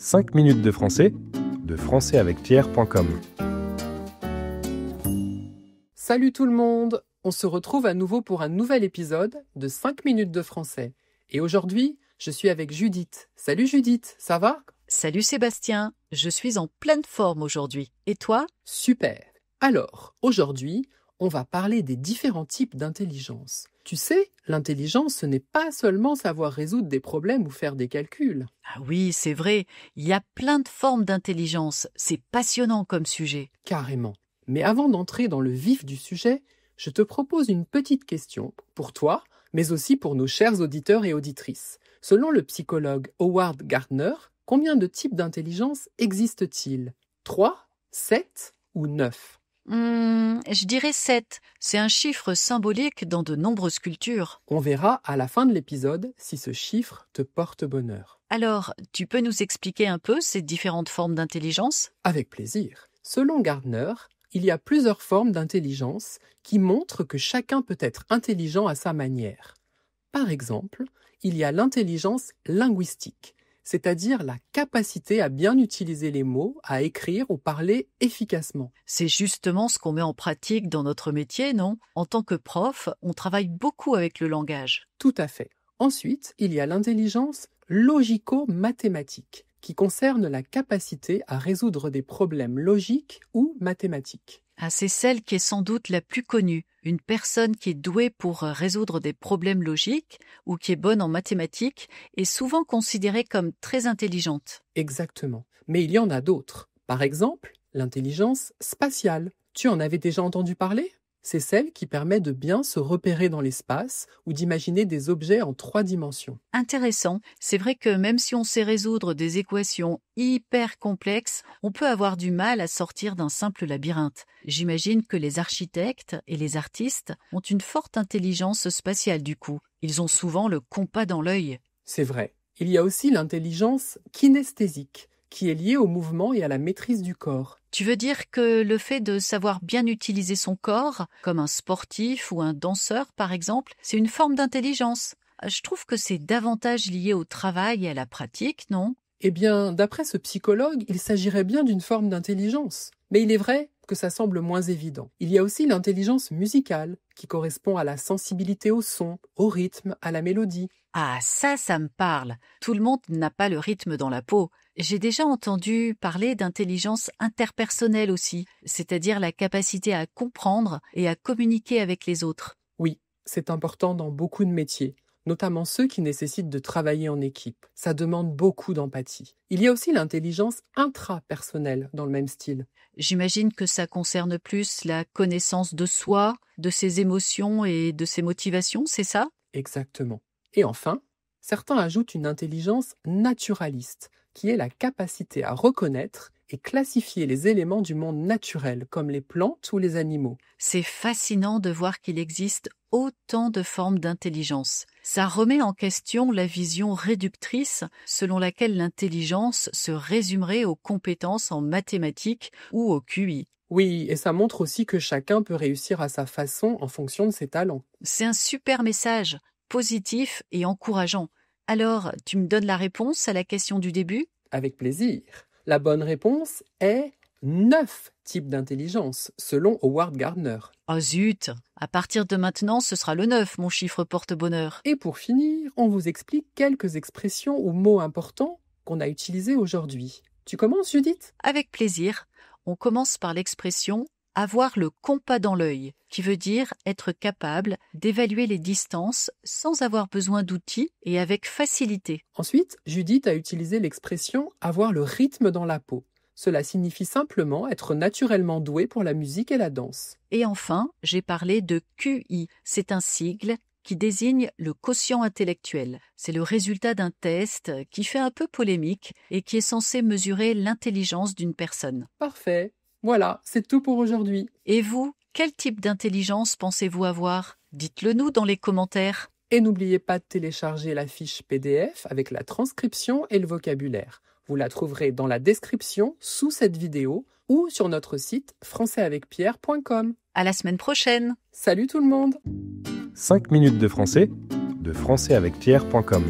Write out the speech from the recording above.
5 minutes de français avec Pierre.com. Salut tout le monde! On se retrouve à nouveau pour un nouvel épisode de 5 minutes de français. Et aujourd'hui, je suis avec Judith. Salut Judith, ça va? Salut Sébastien, je suis en pleine forme aujourd'hui. Et toi? Super! Alors, aujourd'hui, on va parler des différents types d'intelligence. Tu sais, l'intelligence, ce n'est pas seulement savoir résoudre des problèmes ou faire des calculs. Ah oui, c'est vrai, il y a plein de formes d'intelligence. C'est passionnant comme sujet. Carrément. Mais avant d'entrer dans le vif du sujet, je te propose une petite question pour toi, mais aussi pour nos chers auditeurs et auditrices. Selon le psychologue Howard Gardner, combien de types d'intelligence existent-ils? 3, 7 ou 9? Je dirais 7. C'est un chiffre symbolique dans de nombreuses cultures. On verra à la fin de l'épisode si ce chiffre te porte bonheur. Alors, tu peux nous expliquer un peu ces différentes formes d'intelligence? Avec plaisir. Selon Gardner, il y a plusieurs formes d'intelligence qui montrent que chacun peut être intelligent à sa manière. Par exemple, il y a l'intelligence linguistique, c'est-à-dire la capacité à bien utiliser les mots, à écrire ou parler efficacement. C'est justement ce qu'on met en pratique dans notre métier, non? En tant que prof, on travaille beaucoup avec le langage. Tout à fait. Ensuite, il y a l'intelligence logico-mathématique, qui concerne la capacité à résoudre des problèmes logiques ou mathématiques. Ah, c'est celle qui est sans doute la plus connue. Une personne qui est douée pour résoudre des problèmes logiques ou qui est bonne en mathématiques est souvent considérée comme très intelligente. Exactement. Mais il y en a d'autres. Par exemple, l'intelligence spatiale. Tu en avais déjà entendu parler? C'est celle qui permet de bien se repérer dans l'espace ou d'imaginer des objets en 3 dimensions. Intéressant. C'est vrai que même si on sait résoudre des équations hyper complexes, on peut avoir du mal à sortir d'un simple labyrinthe. J'imagine que les architectes et les artistes ont une forte intelligence spatiale du coup. Ils ont souvent le compas dans l'œil. C'est vrai. Il y a aussi l'intelligence kinesthésique, qui est liée au mouvement et à la maîtrise du corps. Tu veux dire que le fait de savoir bien utiliser son corps, comme un sportif ou un danseur par exemple, c'est une forme d'intelligence? Je trouve que c'est davantage lié au travail et à la pratique, non? Eh bien, d'après ce psychologue, il s'agirait bien d'une forme d'intelligence. Mais il est vrai que ça semble moins évident. Il y a aussi l'intelligence musicale, qui correspond à la sensibilité au son, au rythme, à la mélodie. Ah, ça me parle. Tout le monde n'a pas le rythme dans la peau. J'ai déjà entendu parler d'intelligence interpersonnelle aussi, c'est-à-dire la capacité à comprendre et à communiquer avec les autres. Oui, c'est important dans beaucoup de métiers, notamment ceux qui nécessitent de travailler en équipe. Ça demande beaucoup d'empathie. Il y a aussi l'intelligence intrapersonnelle dans le même style. J'imagine que ça concerne plus la connaissance de soi, de ses émotions et de ses motivations, c'est ça? Exactement. Et enfin, certains ajoutent une intelligence naturaliste, qui est la capacité à reconnaître et classifier les éléments du monde naturel, comme les plantes ou les animaux. C'est fascinant de voir qu'il existe autant de formes d'intelligence. Ça remet en question la vision réductrice selon laquelle l'intelligence se résumerait aux compétences en mathématiques ou au QI. Oui, et ça montre aussi que chacun peut réussir à sa façon en fonction de ses talents. C'est un super message, positif et encourageant. Alors, tu me donnes la réponse à la question du début? Avec plaisir. La bonne réponse est 9 types d'intelligence, selon Howard Gardner. Oh zut! À partir de maintenant, ce sera le 9, mon chiffre porte-bonheur. Et pour finir, on vous explique quelques expressions ou mots importants qu'on a utilisés aujourd'hui. Tu commences, Judith? Avec plaisir. On commence par l'expression « avoir le compas dans l'œil », qui veut dire être capable d'évaluer les distances sans avoir besoin d'outils et avec facilité. Ensuite, Judith a utilisé l'expression « avoir le rythme dans la peau ». Cela signifie simplement être naturellement doué pour la musique et la danse. Et enfin, j'ai parlé de QI. C'est un sigle qui désigne le quotient intellectuel. C'est le résultat d'un test qui fait un peu polémique et qui est censé mesurer l'intelligence d'une personne. Parfait. Voilà, c'est tout pour aujourd'hui. Et vous, quel type d'intelligence pensez-vous avoir? Dites-le nous dans les commentaires. Et n'oubliez pas de télécharger la fiche PDF avec la transcription et le vocabulaire. Vous la trouverez dans la description sous cette vidéo ou sur notre site françaisavecpierre.com. À la semaine prochaine. Salut tout le monde! 5 minutes de français avec Pierre.com.